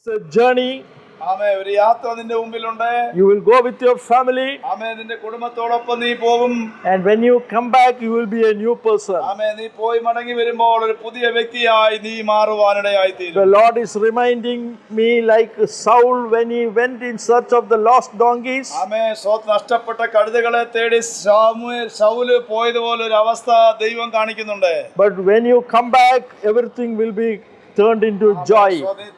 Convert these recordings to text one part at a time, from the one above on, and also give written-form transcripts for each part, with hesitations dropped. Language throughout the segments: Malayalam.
It's a journey. ആമേ ഒരു യാത്ര നിന്റെ മുമ്പിലുണ്ട്. You will go with your family. ആമേ നിന്റെ കുടുംബത്തോടൊപ്പം നീ പോകും. And when you come back, you will be a new person. ആമേ നീ പോയി മടങ്ങി വരുമ്പോൾ ഒരു പുതിയ വ്യക്തിയായി നീ മാറുവാനിടയായി തീരും. The Lord is reminding me like Saul when he went in search of the lost donkeys. ആമേ നഷ്ടപ്പെട്ട കഴുതകളെ തേടി ശൗല് പോയതുപോലെ ഒരു അവസ്ഥ ദൈവം കാണിക്കുന്നുണ്ട്. But when you come back, everything will be turned into joy.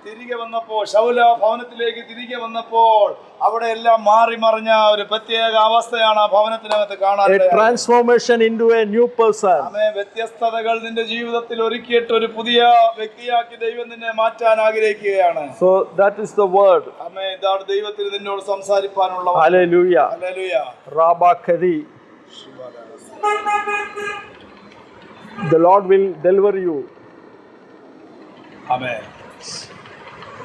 തിരികെ വന്നപ്പോൾ ശൗല ഭവനത്തിലേക്ക് തിരികെ വന്നപ്പോൾ അവിടെ എല്ലാം മാറി മറിഞ്ഞ ഒരു പ്രത്യേക അവസ്ഥയാണ് ആ ഭവനത്തിനകത്ത് കാണാൻ. A transformation into a new person. ആമേൻ. വ്യത്യസ്തതകൾ നിന്റെ ജീവിതത്തിൽ ഒരുക്കിയിട്ട് ഒരു പുതിയ വ്യക്തിയാക്കി ദൈവം നിന്നെ മാറ്റാൻ ആഗ്രഹിക്കുകയാണ്. So that is the word. ആമേൻ. ഇതാണ് ദൈവത്തിന് നിന്നോട് സംസാരിക്കാനുള്ള. Hallelujah. Hallelujah. Rabakari. The Lord will deliver you. Amen.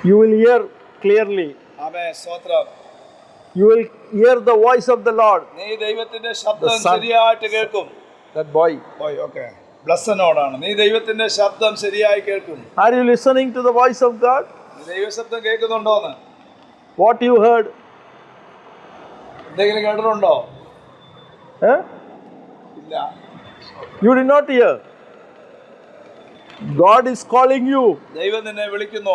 You will hear clearly. ആമേൻ. സ്തോത്രം. You will hear the voice of the Lord. നീ ദൈവത്തിന്റെ ശബ്ദം ശരിയായിട്ട് കേൾക്കും. That boy. ഓക്കേ. ബ്ലസ്സനോടാണ്. നീ ദൈവത്തിന്റെ ശബ്ദം ശരിയായി കേൾക്കും. Are you listening to the voice of God? ദൈവശബ്ദം കേൾക്കുന്നുണ്ടോന്ന്? What you heard? എന്തെങ്കിലും കേട്ടിട്ടുണ്ടോ? Huh? ഇല്ല. You did not hear. God is calling you. ദൈവം നിന്നെ വിളിക്കുന്നു.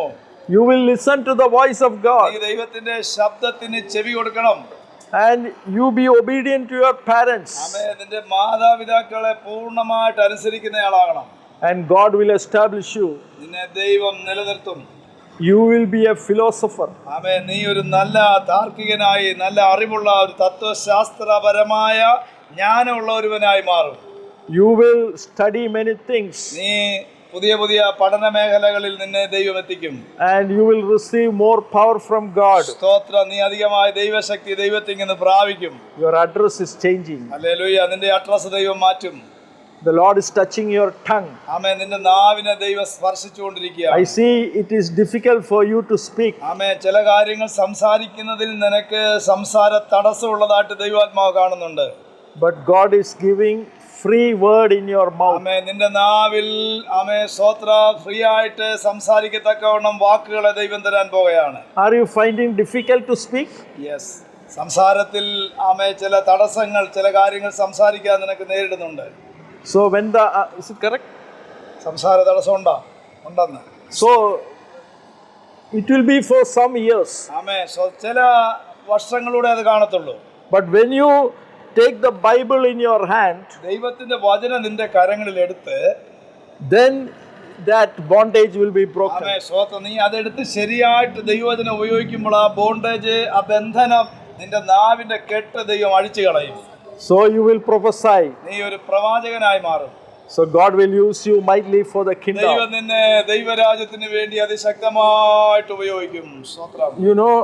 You will listen to the voice of God. നീ ദൈവത്തിന്റെ ശബ്ദത്തിന് ചെവി കൊടുക്കണം. And you be obedient to your parents. ആമേൻ. നിന്റെ മാതാപിതാക്കളെ പൂർണ്ണമായിട്ട് അനുസരിക്കുന്നയാളാകണം. And God will establish you. നിന്നെ ദൈവം നിലനിർത്തും. You will be a philosopher. ആമേൻ. നീ ഒരു നല്ല താർക്കികനായി നല്ല അറിവുള്ള ഒരു തത്വശാസ്ത്രപരമായ ജ്ഞാനമുള്ള ഒരുവനായി മാറും. You will study many things. നീ പുതിയ പുതിയ പഠന മേഖലകളിൽ നിന്നെ ദൈവം എത്തിക്കും. And you will receive more power from God. സ്തോത്രം. നീ അധികമായ ദൈവശക്തി ദൈവത്തിൽ നിന്ന് പ്രാപിക്കും. Your address is changing. Hallelujah. നിന്റെ അഡ്രസ് ദൈവം മാറ്റും. The Lord is touching your tongue. ആമേൻ. നിന്റെ നാവിനെ ദൈവം സ്പർശിച്ചുകൊണ്ടിരിക്കുകയാണ്. I see it is difficult for you to speak. ആമേൻ. ചില കാര്യങ്ങൾ സംസാരിക്കുന്നതിൽ നിനക്ക് സംസാര തടസ്സമുള്ളതായിട്ട് ദൈവാത്മാവ് കാണുന്നുണ്ട്. But God is giving free word in your mouth. ആമേൻ. നിന്റെ നാവിൽ ആമേൻ സ്തോത്ര ഫ്രീ ആയിട്ട് സംസാരിക്കത്തക്കവണ്ണം വാക്കുകളെ ദൈവം തരാൻ പോകുകയാണ്. Are you finding difficult to speak? Yes. സംസാരത്തിൽ ആമേൻ ചില തടസ്സങ്ങൾ ചില കാര്യങ്ങൾ സംസാരിക്കാൻ നിനക്ക് നേരിടുന്നുണ്ട്. So when the is it correct? സംസാര തടസ്സം ഉണ്ടെന്ന്. So it will be for some years. ആമേൻ. ചില വർഷങ്ങളിലൂടെ അത് കാണത്തുള്ളൂ. But when you take the Bible in your hand, ദൈവത്തിന്റെ വചനം നിന്റെ കരങ്ങളിൽ എടുത്ത് then that bondage will be broken. ആമേൻ. സ്തോത്രം. നീ അതെടുത്ത് ശരിയായിട്ട് ദൈവവചനം ഉപയോഗിക്കുമ്പോൾ ആ ബോണ്ടേജ് ആ ബന്ധനം നിന്റെ നാവിന്റെ കെട്ട് ദൈവം അഴിച്ചു കളയും. So you will prophesy. നീ ഒരു പ്രവാചകനായി മാറും. So God will use you mightily for the ദൈവം kingdom. നിന്നെ ദൈവരാജ്യത്തിന് വേണ്ടി അതിശക്തമായിട്ട് ഉപയോഗിക്കും. സ്തോത്രം. You know,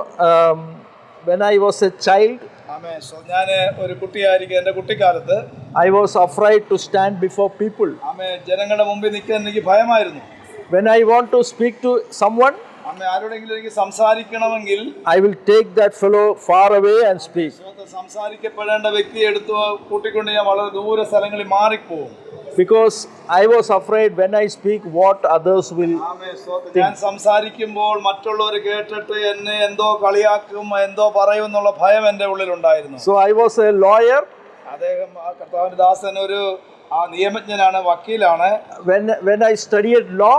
when I was a child, ആമേൻ. ഞാൻ ഒരു കുട്ടിയായിരിക്കും. എൻ്റെ കുട്ടിക്കാലത്ത് I was afraid to stand before people. ആമേൻ ജനങ്ങളുടെ മുമ്പിൽ നിൽക്കാൻ എനിക്ക് ഭയമായിരുന്നു. When I want to speak to someone, ആമേൻ ആരോടെങ്കിലും എനിക്ക് സംസാരിക്കണമെങ്കിൽ I will take that fellow far away and speak. സംസാരിക്കപ്പെടേണ്ട വ്യക്തിയെ എടുത്ത് കൂട്ടിക്കൊണ്ട് ഞാൻ വളരെ ദൂര സ്ഥലങ്ങളിൽ മാറിപ്പോകും. Because I was afraid when I speak what others will think. ഞാൻ സംസാരിക്കുമ്പോൾ മറ്റുള്ളവർ കേട്ടിട്ട് എന്നെ എന്തോ കളിയാക്കും എന്തോ പറയും എന്നുള്ള ഭയം എൻ്റെ ഉള്ളിലുണ്ടായിരുന്നു. So I was a lawyer. അദ്ദേഹം കർത്താവിന്റെ ദാസൻ ഒരു നിയമജ്ഞനാണ്, വക്കീലാണ്. When I studied law,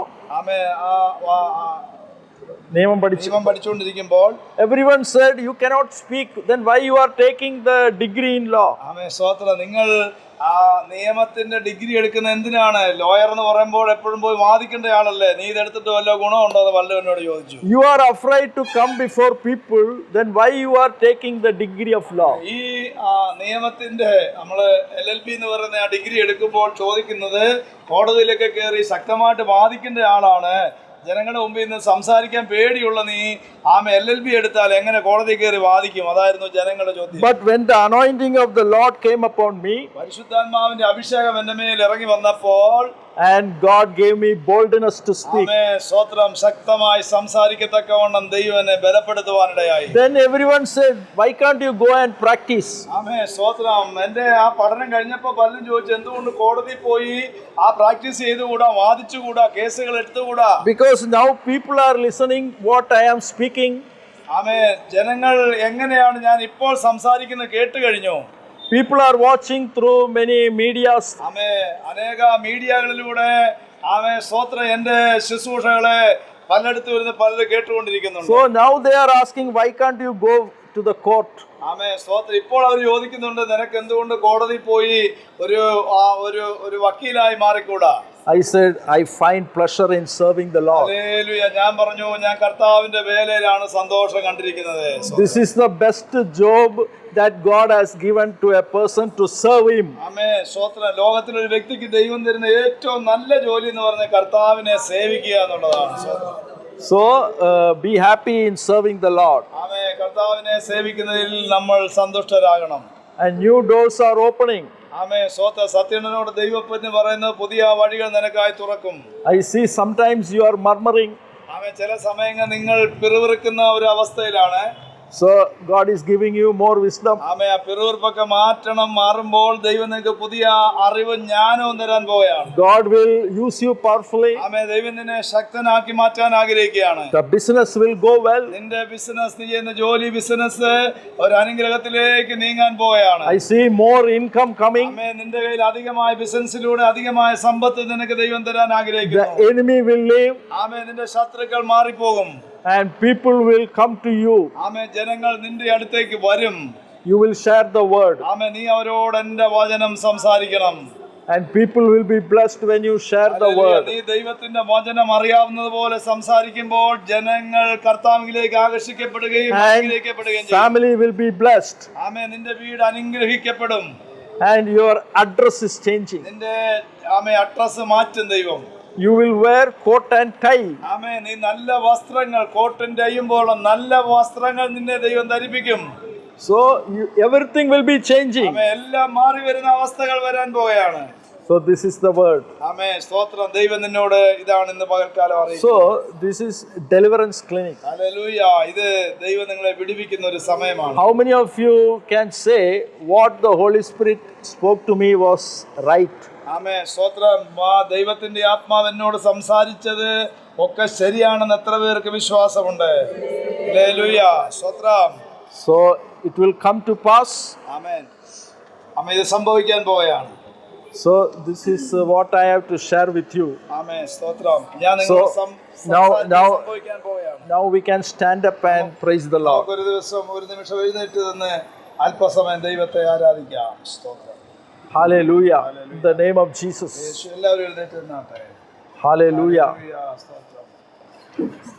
നിയമം പഠിച്ചുകൊണ്ടിരിക്കുമ്പോൾ everyone said you cannot speak, then why you are taking the degree in law? ആമേൻ. സ്തോത്രം. നിങ്ങൾ ആ നിയമത്തിന്റെ ഡിഗ്രി എടുക്കുന്ന എന്തിനാണ്? ലോയർ എന്ന് പറയുമ്പോൾ എപ്പോഴും പോയി വാദിക്കേണ്ട ആളല്ലേ, നീ ഇതെടുത്തിട്ട് വല്ല ഗുണമുണ്ടോ എന്ന് പലരും എന്നോട് ചോദിച്ചു. You are afraid to come before people, then why you are taking the degree of law? ഈ നിയമത്തിന്റെ നമ്മള് LLB എന്ന് പറയുന്ന ആ ഡിഗ്രി എടുക്കുമ്പോൾ ചോദിക്കുന്നത് കോടതിയിലൊക്കെ കയറി ശക്തമായിട്ട് വാദിക്കേണ്ട ആളാണ്, ജനങ്ങളുടെ മുമ്പിൽ നിന്ന് സംസാരിക്കാൻ പേടിയുള്ള നീ LLB എടുത്താൽ എങ്ങനെ കോടതി കയറി വാദിക്കും? അതായിരുന്നു ജനങ്ങളുടെ ചോദ്യം. But when the anointing of the Lord came upon me, പരിശുദ്ധാത്മാവിന്റെ അഭിഷേകം എൻ്റെ മേൽ ഇറങ്ങി വന്നപ്പോൾ and God gave me boldness to speak. ആമേ സ്തോത്രം. ശക്തമായി സംസാരിക്കത്തക്കവണ്ണം ദൈവം എന്നെ ബലപ്പെടുത്തുവാനിടയായി. Then everyone said, why can't you go and practice? ആമേ സ്തോത്രം. എന്റെ ആ പഠനം കഴിഞ്ഞപ്പോ പലരും ചോദിച്ചു, എന്തുകൊണ്ട് കോടതി പോയി ആ പ്രാക്ടീസ് ചെയ്തുകൂടാ, വാദിച്ചുകൂടാ, കേസുകൾ എടുത്തുകൂടാ? Because now people are listening what I am speaking. ആമേ ജനങ്ങൾ എങ്ങനെയാണ് ഞാൻ ഇപ്പോൾ സംസാരിക്കുന്നത് കേട്ട് കഴിഞ്ഞു. People are watching through many medias. ആമേ അനേക മീഡിയകളിലൂടെ ആമേ സ്തോത്രം എന്റെ ശുശ്രൂഷകളെ പലയിടത്ത് വരുന്ന പലരും കേട്ടുകൊണ്ടിരിക്കുന്നുണ്ട്. So now they are asking, why can't you go to the court? ആമേ സ്തോത്രം. ഇപ്പോൾ അവർ ചോദിക്കുന്നുണ്ട്, നിനക്ക് എന്തുകൊണ്ട് കോടതി പോയി ഒരു വക്കീലായി മാറിക്കൂടാ? I said, I find pleasure in serving the Lord. Hallelujah. ഞാൻ പറഞ്ഞു, ഞാൻ കർത്താവിന്റെ വേലയിലാണ് സന്തോഷം കണ്ടിരിക്കുന്നത്. This is the best job that God has given to a person to serve Him. ആമേ സ്തോത്രം. ലോകത്തിലൊരു വ്യക്തിക്ക് ദൈവം തരുന്ന ഏറ്റവും നല്ല ജോലി എന്ന് പറഞ്ഞാൽ കർത്താവിനെ സേവിക്കുക എന്നുള്ളതാണ്. സ്തോത്രം. So be happy in serving the Lord. ആമേ കർത്താവിനെ സേവിക്കുന്നതിൽ നമ്മൾ സന്തുഷ്ടരാകണം. And new doors are opening. ആമേ സ്തോത്രം. സത്യനോട് ദൈവത്തിന് പറയുന്നത് പുതിയ വഴികൾ നിനക്കായി തുറക്കും. I see sometimes you are murmuring. ആമേ ചില സമയങ്ങൾ നിങ്ങൾ പിറുവിറുക്കുന്ന ഒരു അവസ്ഥയിലാണ്. So God is giving you more wisdom. ആമേ ആ പിറുവിറുപ്പൊക്കെ മാറുമ്പോൾ ദൈവം നിങ്ങൾക്ക് പുതിയ അറിവും ജ്ഞാനവും തരാൻ പോവുകയാണ്. God will use you powerfully. ആമേ ദൈവം നിന്നെ ശക്തനാക്കി മാറ്റാൻ ആഗ്രഹിക്കുകയാണ്. The business will go well. നിന്റെ ബിസിനസ്, നീ ചെയ്യുന്ന ജോലി ബിസിനസ് ഒരു അനുഗ്രഹത്തിലേക്ക് നീങ്ങാൻ പോവുകയാണ്. I see more income coming. ആമേ നിന്റെ കയ്യിൽ അധികമായ ബിസിനസ്സിലൂടെ അധികമായ സമ്പത്ത് നിനക്ക് ദൈവം തരാൻ The ആഗ്രഹിക്കുന്നു. enemy will leave ആമേ നിന്റെ ശത്രുക്കൾ മാറിപ്പോകും. and people will come to you. ആമേ ജനങ്ങൾ നിന്റെ അടുത്തേക്ക് വരും. You will share the word. ആമേ നീ അവരോട് എന്റെ വചനം സംസാരിക്കണം. And people will be blessed when you share the word. നീ ദൈവത്തിന്റെ വചനം അറിയാവുന്നത് പോലെ സംസാരിക്കുമ്പോൾ ജനങ്ങൾ കർത്താവിലേക്ക് ആകർഷിക്കപ്പെടുകയും അനുഗ്രഹിക്കപ്പെടുകയും ചെയ്യും. Family will be blessed. ആമേ നിന്റെ വീട് അനുഗ്രഹിക്കപ്പെടും. And your address is changing. നിന്റെ ആമേ അഡ്രസ് മാറ്റും ദൈവം. You will wear coat and tie. ആമേ നീ നല്ല വസ്ത്രങ്ങൾ, കോട്ടും ടൈയും പോലെ നല്ല വസ്ത്രങ്ങൾ നിന്നെ ദൈവം ധരിപ്പിക്കും. So everything will be changing. ആമേ എല്ലാം മാറി വരുന്ന അവസ്ഥകൾ വരാൻ പോവുകയാണ്. So this is the word. ആമേ സ്തോത്രം. ദൈവം നിന്നോട് ഇതാണ് ഇന്ന് പകൽക്കാലം അറിയിക്കുന്നത്. So this is deliverance clinic. Hallelujah. ഇത് ദൈവം നിങ്ങളെ വിടുവിക്കുന്ന ഒരു സമയമാണ്. How many of you can say what the Holy Spirit spoke to me was right? ആമേ സ്തോത്രം. ദൈവത്തിന്റെ ആത്മാവ് എന്നോട് സംസാരിച്ചത് ഒക്കെ ശരിയാണെന്ന് എത്ര പേർക്ക് വിശ്വാസമുണ്ട്? ഹല്ലേലൂയ. സ്തോത്രം. So it will come to pass. ആമേൻ. ആമേ ഇത് സംഭവിക്കാൻ പോവുകയാണ്. So this is what I have to share with you. ആമേൻ. സ്തോത്രം. ഞാൻ So now സംഭവിക്കാൻ പോവുകയാണ്. now we can stand up and praise the Lord. ഒരു ദിവസം ഒരു നിമിഷം എഴുന്നേറ്റ് നിന്ന് അല്പസമയം ദൈവത്തെ ആരാധിക്കാം. സ്തോത്രം. Hallelujah. In the name of Jesus. യേശു. എല്ലാവരും എഴുന്നേറ്റ് നിന്നാട്ടെ. Hallelujah. ഹല്ലേലൂയ. സ്തോത്രം.